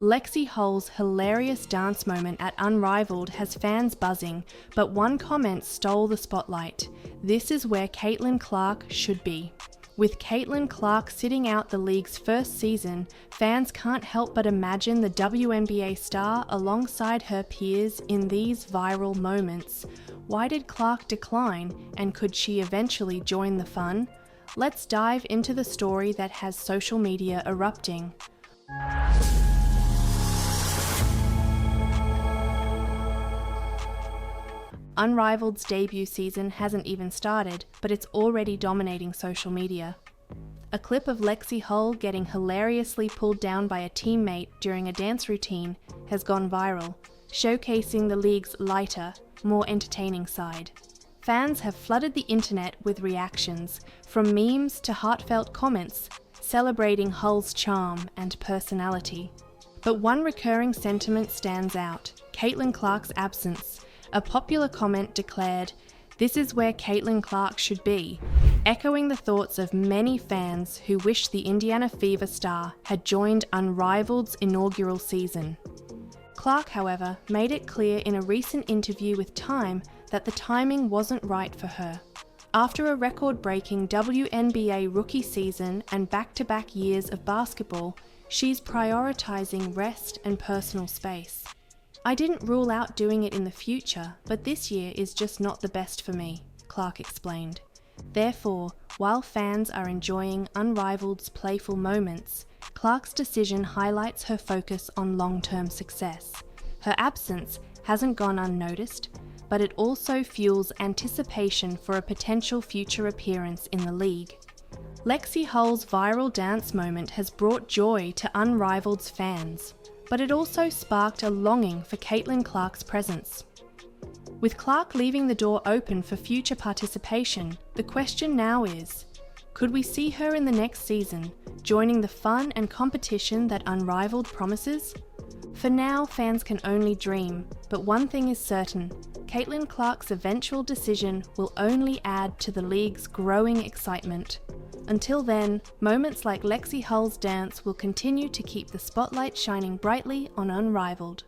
Lexie Hull's hilarious dance moment at Unrivaled has fans buzzing, but one comment stole the spotlight. This is where Caitlin Clark should be. With Caitlin Clark sitting out the league's first season, fans can't help but imagine the WNBA star alongside her peers in these viral moments. Why did Clark decline, and could she eventually join the fun? Let's dive into the story that has social media erupting. Unrivaled's debut season hasn't even started, but it's already dominating social media. A clip of Lexie Hull getting hilariously pulled down by a teammate during a dance routine has gone viral, showcasing the league's lighter, more entertaining side. Fans have flooded the internet with reactions, from memes to heartfelt comments, celebrating Hull's charm and personality. But one recurring sentiment stands out: Caitlin Clark's absence. A popular comment declared, "This is where Caitlin Clark should be," echoing the thoughts of many fans who wish the Indiana Fever star had joined Unrivaled's inaugural season. Clark, however, made it clear in a recent interview with Time that the timing wasn't right for her. After a record-breaking WNBA rookie season and back-to-back years of basketball, she's prioritizing rest and personal space. "I didn't rule out doing it in the future, but this year is just not the best for me," Clark explained. Therefore, while fans are enjoying Unrivaled's playful moments, Clark's decision highlights her focus on long-term success. Her absence hasn't gone unnoticed, but it also fuels anticipation for a potential future appearance in the league. Lexie Hull's viral dance moment has brought joy to Unrivaled's fans, but it also sparked a longing for Caitlin Clark's presence. With Clark leaving the door open for future participation, the question now is, could we see her in the next season, joining the fun and competition that Unrivaled promises? For now, fans can only dream, but one thing is certain: Caitlin Clark's eventual decision will only add to the league's growing excitement. Until then, moments like Lexie Hull's dance will continue to keep the spotlight shining brightly on Unrivaled.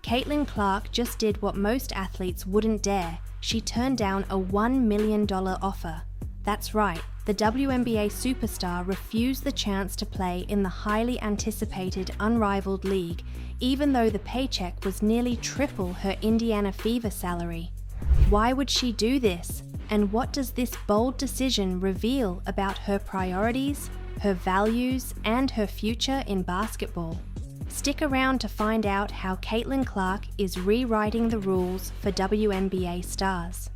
Caitlin Clark just did what most athletes wouldn't dare. She turned down a $1 million offer. That's right, the WNBA superstar refused the chance to play in the highly anticipated Unrivaled league, even though the paycheck was nearly triple her Indiana Fever salary. Why would she do this? And what does this bold decision reveal about her priorities, her values, and her future in basketball? Stick around to find out how Caitlin Clark is rewriting the rules for WNBA stars.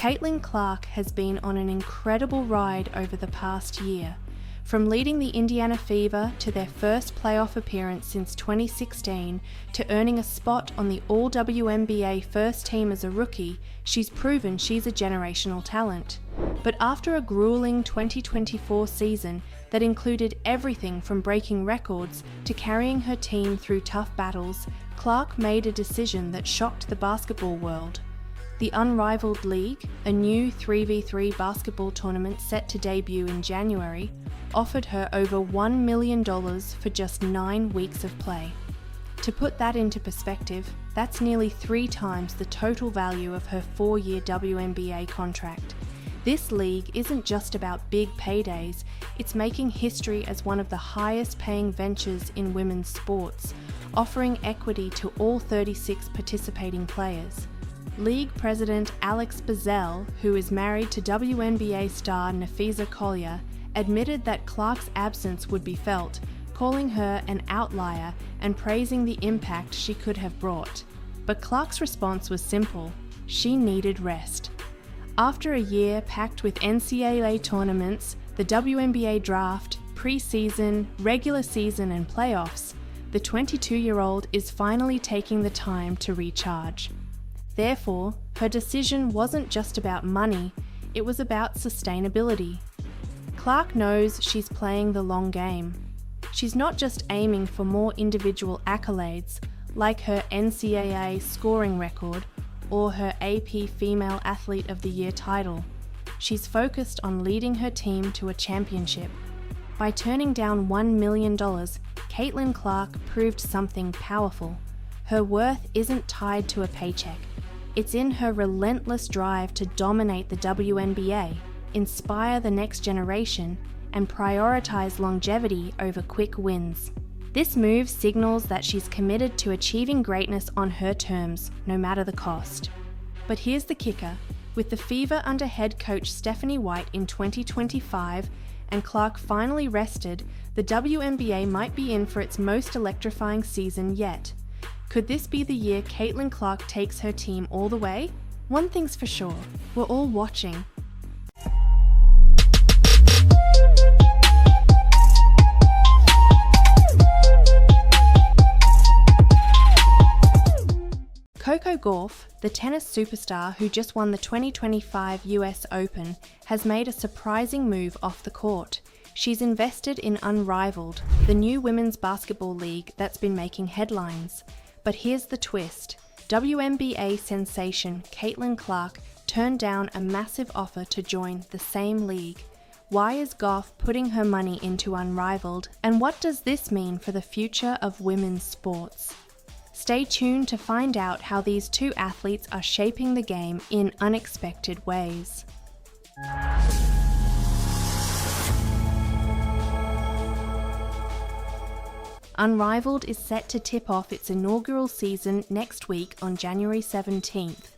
Caitlin Clark has been on an incredible ride over the past year. From leading the Indiana Fever to their first playoff appearance since 2016 to earning a spot on the All-WNBA first team as a rookie, she's proven she's a generational talent. But after a grueling 2024 season that included everything from breaking records to carrying her team through tough battles, Clark made a decision that shocked the basketball world. The Unrivaled League, a new 3v3 basketball tournament set to debut in January, offered her over $1 million for just 9 weeks of play. To put that into perspective, that's nearly 3 times the total value of her 4-year WNBA contract. This league isn't just about big paydays, it's making history as one of the highest paying ventures in women's sports, offering equity to all 36 participating players. League President Alex Bazell, who is married to WNBA star Nafisa Collier, admitted that Clark's absence would be felt, calling her an outlier and praising the impact she could have brought. But Clark's response was simple: she needed rest. After a year packed with NCAA tournaments, the WNBA draft, preseason, regular season and playoffs, the 22-year-old is finally taking the time to recharge. Therefore, her decision wasn't just about money, it was about sustainability. Clark knows she's playing the long game. She's not just aiming for more individual accolades, like her NCAA scoring record or her AP Female Athlete of the Year title. She's focused on leading her team to a championship. By turning down $1 million, Caitlin Clark proved something powerful. Her worth isn't tied to a paycheck. It's in her relentless drive to dominate the WNBA, inspire the next generation, and prioritize longevity over quick wins. This move signals that she's committed to achieving greatness on her terms, no matter the cost. But here's the kicker. With the Fever under head coach Stephanie White in 2025 and Clark finally rested, the WNBA might be in for its most electrifying season yet. Could this be the year Caitlin Clark takes her team all the way? One thing's for sure, we're all watching. Coco Gauff, the tennis superstar who just won the 2025 US Open, has made a surprising move off the court. She's invested in Unrivaled, the new women's basketball league that's been making headlines. But here's the twist. WNBA sensation Caitlin Clark turned down a massive offer to join the same league. Why is Gauff putting her money into Unrivaled, and what does this mean for the future of women's sports? Stay tuned to find out how these two athletes are shaping the game in unexpected ways. Unrivaled is set to tip off its inaugural season next week on January 17th.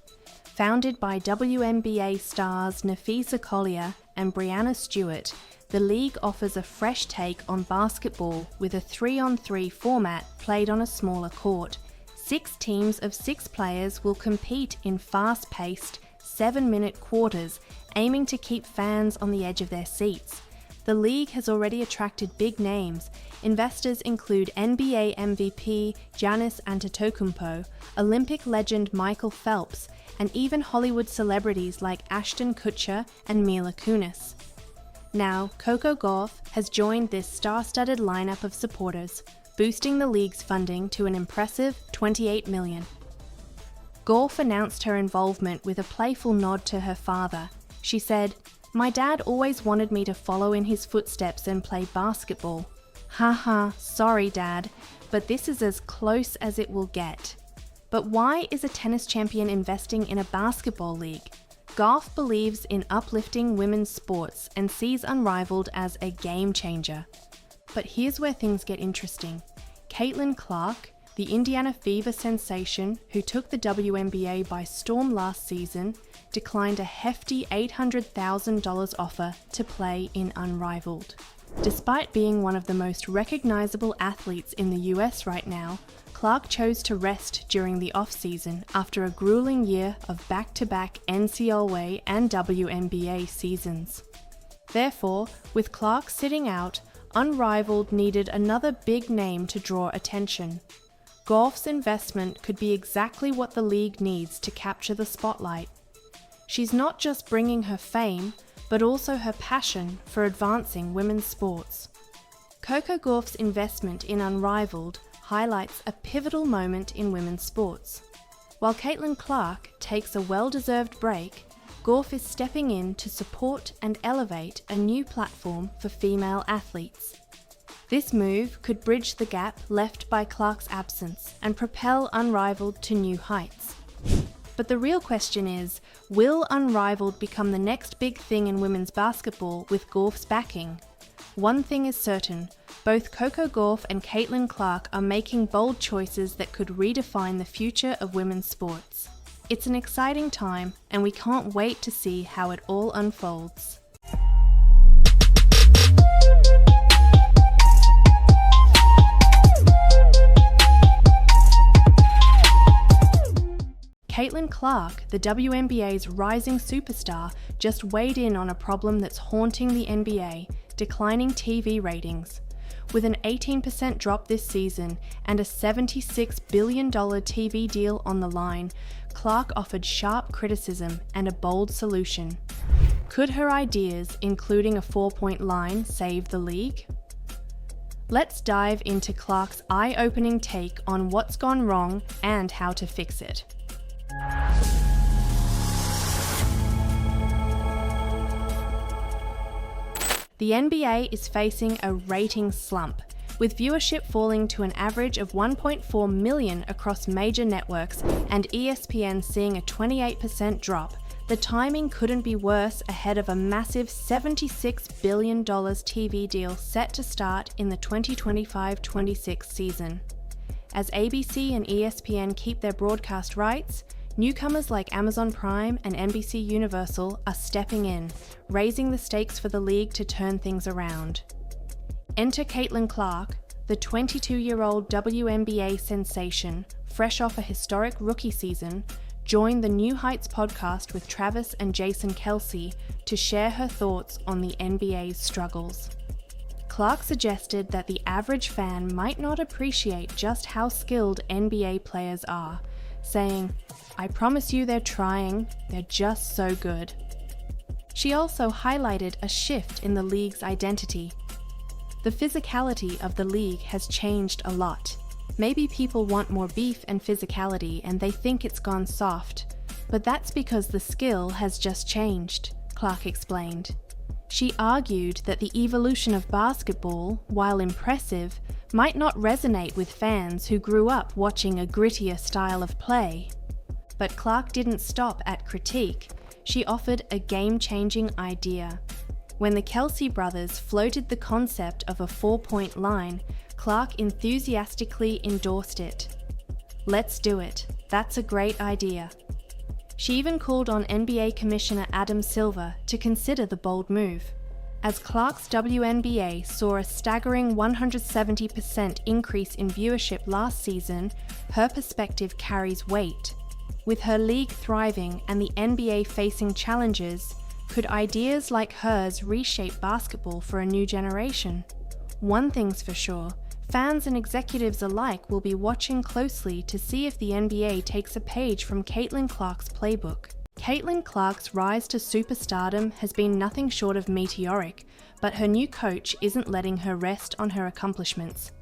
Founded by WNBA stars Nafisa Collier and Brianna Stewart, the league offers a fresh take on basketball with a 3-on-3 format played on a smaller court. 6 teams of 6 players will compete in fast-paced, 7-minute quarters, aiming to keep fans on the edge of their seats. The league has already attracted big names. Investors include NBA MVP Giannis Antetokounmpo, Olympic legend Michael Phelps, and even Hollywood celebrities like Ashton Kutcher and Mila Kunis. Now, Coco Gauff has joined this star-studded lineup of supporters, boosting the league's funding to an impressive $28 million. Gauff announced her involvement with a playful nod to her father. She said, "My dad always wanted me to follow in his footsteps and play basketball. Haha, sorry dad, but this is as close as it will get." But why is a tennis champion investing in a basketball league? Gauff believes in uplifting women's sports and sees Unrivaled as a game changer. But here's where things get interesting. Caitlin Clark, the Indiana Fever sensation who took the WNBA by storm last season, declined a hefty $800,000 offer to play in Unrivaled. Despite being one of the most recognizable athletes in the US right now, Clark chose to rest during the off-season after a grueling year of back-to-back NCAA and WNBA seasons. Therefore, with Clark sitting out, Unrivaled needed another big name to draw attention. Gauff's investment could be exactly what the league needs to capture the spotlight. She's not just bringing her fame, but also her passion for advancing women's sports. Coco Gauff's investment in Unrivaled highlights a pivotal moment in women's sports. While Caitlin Clark takes a well-deserved break, Gauff is stepping in to support and elevate a new platform for female athletes. This move could bridge the gap left by Clark's absence and propel Unrivaled to new heights. But the real question is, will Unrivaled become the next big thing in women's basketball with Gauff's backing? One thing is certain, both Coco Gauff and Caitlin Clark are making bold choices that could redefine the future of women's sports. It's an exciting time, and we can't wait to see how it all unfolds. Caitlin Clark, the WNBA's rising superstar, just weighed in on a problem that's haunting the NBA, declining TV ratings. With an 18% drop this season and a $76 billion TV deal on the line, Clark offered sharp criticism and a bold solution. Could her ideas, including a 4-point line, save the league? Let's dive into Clark's eye-opening take on what's gone wrong and how to fix it. The NBA is facing a ratings slump, with viewership falling to an average of 1.4 million across major networks and ESPN seeing a 28% drop. The timing couldn't be worse ahead of a massive $76 billion TV deal set to start in the 2025-26 season. As ABC and ESPN keep their broadcast rights, newcomers like Amazon Prime and NBC Universal are stepping in, raising the stakes for the league to turn things around. Enter Caitlin Clark, the 22-year-old WNBA sensation, fresh off a historic rookie season, joined the New Heights podcast with Travis and Jason Kelsey to share her thoughts on the NBA's struggles. Clark suggested that the average fan might not appreciate just how skilled NBA players are, saying, "I promise you they're trying, they're just so good." She also highlighted a shift in the league's identity. The physicality of the league has changed a lot. Maybe people want more beef and physicality and they think it's gone soft, but that's because the skill has just changed, Clark explained. She argued that the evolution of basketball, while impressive, might not resonate with fans who grew up watching a grittier style of play. But Clark didn't stop at critique. She offered a game-changing idea. When the Kelsey brothers floated the concept of a 4-point line, Clark enthusiastically endorsed it. "Let's do it. That's a great idea." She even called on NBA Commissioner Adam Silver to consider the bold move. As Clark's WNBA saw a staggering 170% increase in viewership last season, her perspective carries weight. With her league thriving and the NBA facing challenges, could ideas like hers reshape basketball for a new generation? One thing's for sure, fans and executives alike will be watching closely to see if the NBA takes a page from Caitlin Clark's playbook. Caitlin Clark's rise to superstardom has been nothing short of meteoric, but her new coach isn't letting her rest on her accomplishments.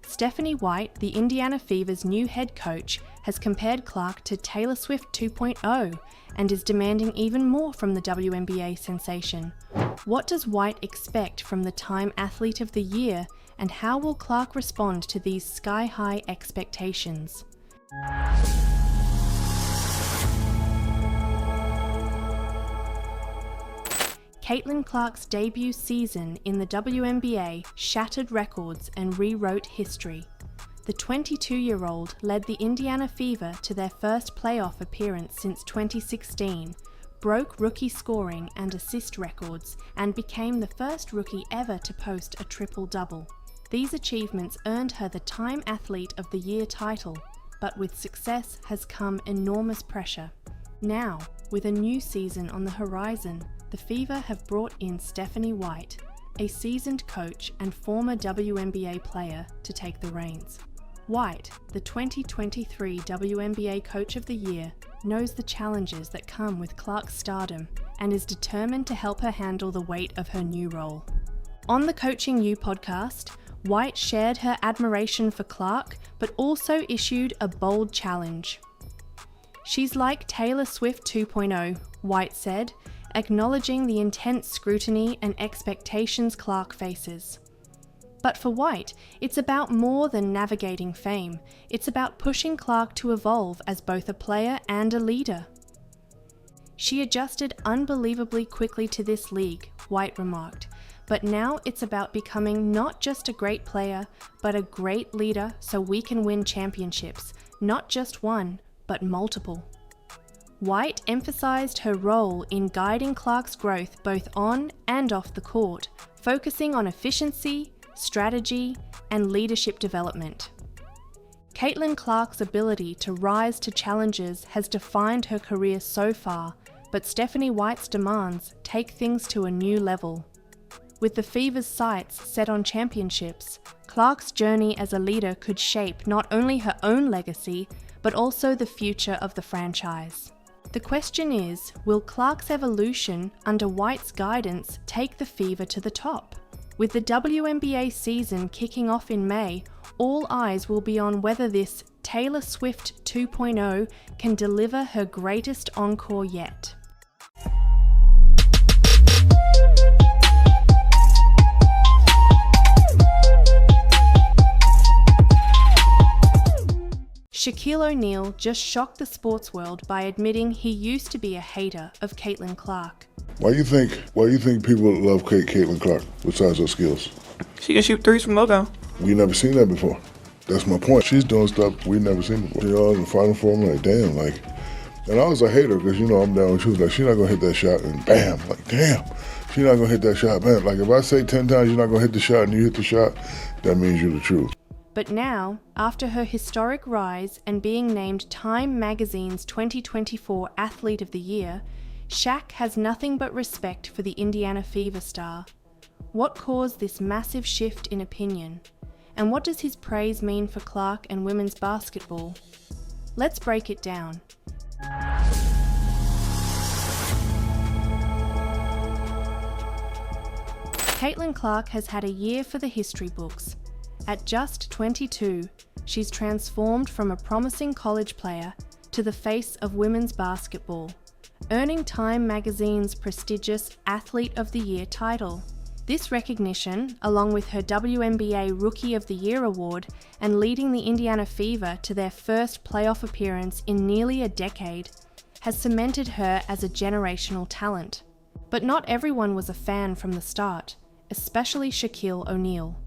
Stephanie White, the Indiana Fever's new head coach, has compared Clark to Taylor Swift 2.0 and is demanding even more from the WNBA sensation. What does White expect from the Time Athlete of the Year, and how will Clark respond to these sky-high expectations? Caitlin Clark's debut season in the WNBA shattered records and rewrote history. The 22-year-old led the Indiana Fever to their first playoff appearance since 2016, broke rookie scoring and assist records, and became the first rookie ever to post a triple-double. These achievements earned her the Time Athlete of the Year title, but with success has come enormous pressure. Now, with a new season on the horizon, the Fever have brought in Stephanie White, a seasoned coach and former WNBA player, to take the reins. White, the 2023 WNBA Coach of the Year, knows the challenges that come with Clark's stardom and is determined to help her handle the weight of her new role. On the Coaching You podcast, White shared her admiration for Clark, but also issued a bold challenge. "She's like Taylor Swift 2.0, White said, acknowledging the intense scrutiny and expectations Clark faces. But for White, it's about more than navigating fame. It's about pushing Clark to evolve as both a player and a leader. "She adjusted unbelievably quickly to this league," White remarked, "but now it's about becoming not just a great player, but a great leader so we can win championships, not just one, but multiple." White emphasized her role in guiding Clark's growth both on and off the court, focusing on efficiency, strategy, and leadership development. Caitlin Clark's ability to rise to challenges has defined her career so far, but Stephanie White's demands take things to a new level. With the Fever's sights set on championships, Clark's journey as a leader could shape not only her own legacy, but also the future of the franchise. The question is, will Clark's evolution under White's guidance take the Fever to the top? With the WNBA season kicking off in May, all eyes will be on whether this Taylor Swift 2.0 can deliver her greatest encore yet. Shaquille O'Neal just shocked the sports world by admitting he used to be a hater of Caitlin Clark. Why do you think people love Caitlin Clark besides her skills? She can shoot threes from logo. We never seen that before. That's my point. She's doing stuff we never seen before. In the Final Four, I'm like, damn, and I was a hater because, I'm down with you. Like, she's not going to hit that shot, and bam, damn, she's not going to hit that shot, bam. Like, if I say 10 times you're not going to hit the shot and you hit the shot, that means you're the truth. But now, after her historic rise and being named Time Magazine's 2024 Athlete of the Year, Shaq has nothing but respect for the Indiana Fever star. What caused this massive shift in opinion? And what does his praise mean for Clark and women's basketball? Let's break it down. Caitlin Clark has had a year for the history books. At just 22, she's transformed from a promising college player to the face of women's basketball, earning Time Magazine's prestigious Athlete of the Year title. This recognition, along with her WNBA Rookie of the Year award and leading the Indiana Fever to their first playoff appearance in nearly a decade, has cemented her as a generational talent. But not everyone was a fan from the start, especially Shaquille O'Neal.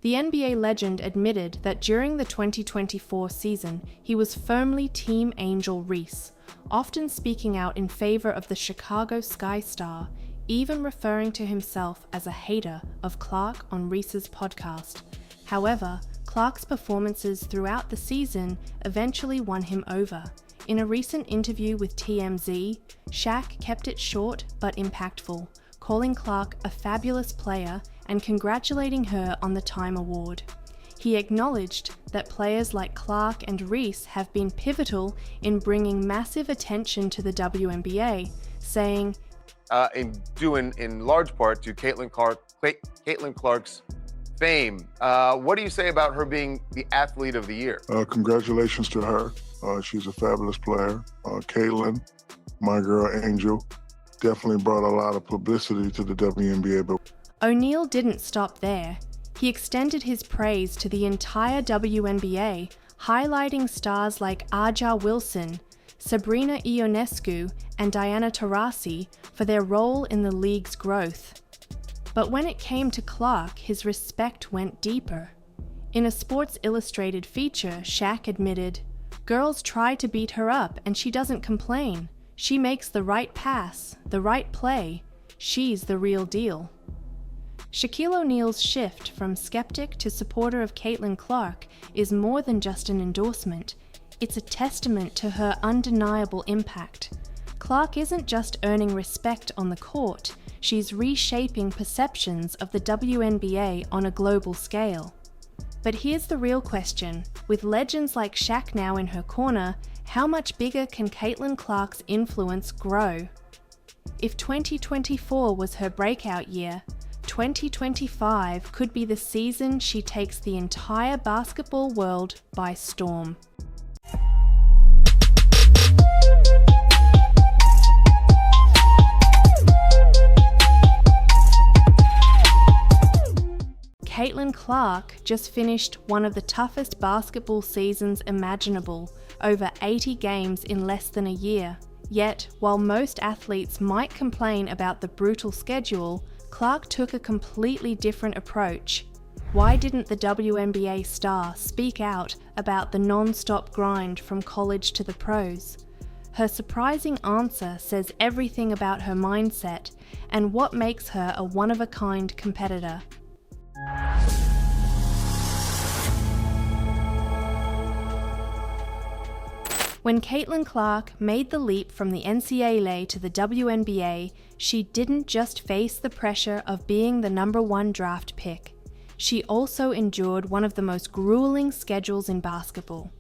The NBA legend admitted that during the 2024 season, he was firmly Team Angel Reese, often speaking out in favor of the Chicago Sky Star, even referring to himself as a hater of Clark on Reese's podcast. However, Clark's performances throughout the season eventually won him over. In a recent interview with TMZ, Shaq kept it short but impactful, calling Clark a fabulous player and congratulating her on the Time Award. He acknowledged that players like Clark and Reese have been pivotal in bringing massive attention to the WNBA, saying, in large part to Caitlin Clark's fame. What do you say about her being the Athlete of the Year? Congratulations to her. She's a fabulous player. Caitlin, my girl Angel, definitely brought a lot of publicity to the WNBA. But O'Neal didn't stop there. He extended his praise to the entire WNBA, highlighting stars like Aja Wilson, Sabrina Ionescu, and Diana Taurasi for their role in the league's growth. But when it came to Clark, his respect went deeper. In a Sports Illustrated feature, Shaq admitted, "Girls try to beat her up and she doesn't complain. She makes the right pass, the right play. She's the real deal." Shaquille O'Neal's shift from skeptic to supporter of Caitlin Clark is more than just an endorsement. It's a testament to her undeniable impact. Clark isn't just earning respect on the court, she's reshaping perceptions of the WNBA on a global scale. But here's the real question. With legends like Shaq now in her corner, how much bigger can Caitlin Clark's influence grow? If 2024 was her breakout year, 2025 could be the season she takes the entire basketball world by storm. Caitlin Clark just finished one of the toughest basketball seasons imaginable, over 80 games in less than a year. Yet, while most athletes might complain about the brutal schedule, Clark took a completely different approach. Why didn't the WNBA star speak out about the non-stop grind from college to the pros? Her surprising answer says everything about her mindset and what makes her a one-of-a-kind competitor. When Caitlin Clark made the leap from the NCAA to the WNBA, she didn't just face the pressure of being the #1 draft pick. She also endured one of the most grueling schedules in basketball.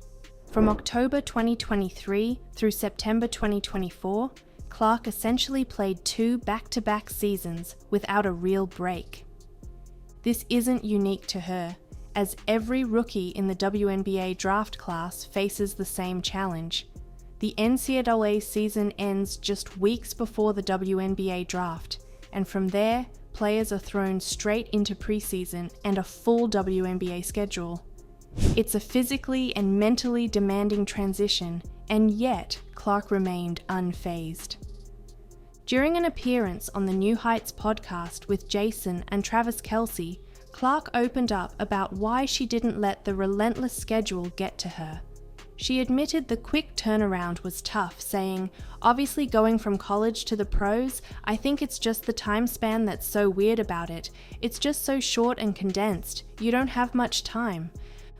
From October 2023 through September 2024, Clark essentially played 2 back-to-back seasons without a real break. This isn't unique to her, as every rookie in the WNBA draft class faces the same challenge. The NCAA season ends just weeks before the WNBA draft, and from there, players are thrown straight into preseason and a full WNBA schedule. It's a physically and mentally demanding transition, and yet Clark remained unfazed. During an appearance on the New Heights podcast with Jason and Travis Kelce, Clark opened up about why she didn't let the relentless schedule get to her. She admitted the quick turnaround was tough, saying, "Obviously going from college to the pros, I think it's just the time span that's so weird about it. It's just so short and condensed. You don't have much time."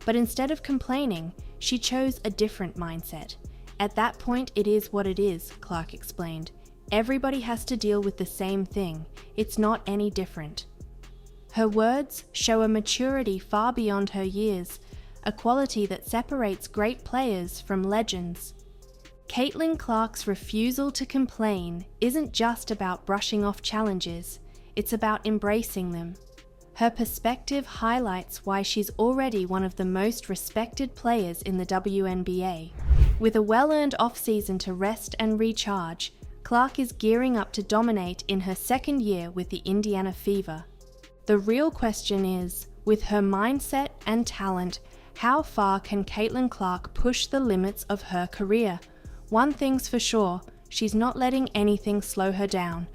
But instead of complaining, she chose a different mindset. "At that point, it is what it is," Clark explained. "Everybody has to deal with the same thing. It's not any different." Her words show a maturity far beyond her years, a quality that separates great players from legends. Caitlin Clark's refusal to complain isn't just about brushing off challenges, it's about embracing them. Her perspective highlights why she's already one of the most respected players in the WNBA. With a well-earned off-season to rest and recharge, Clark is gearing up to dominate in her second year with the Indiana Fever. The real question is, with her mindset and talent, how far can Caitlin Clark push the limits of her career? One thing's for sure, she's not letting anything slow her down.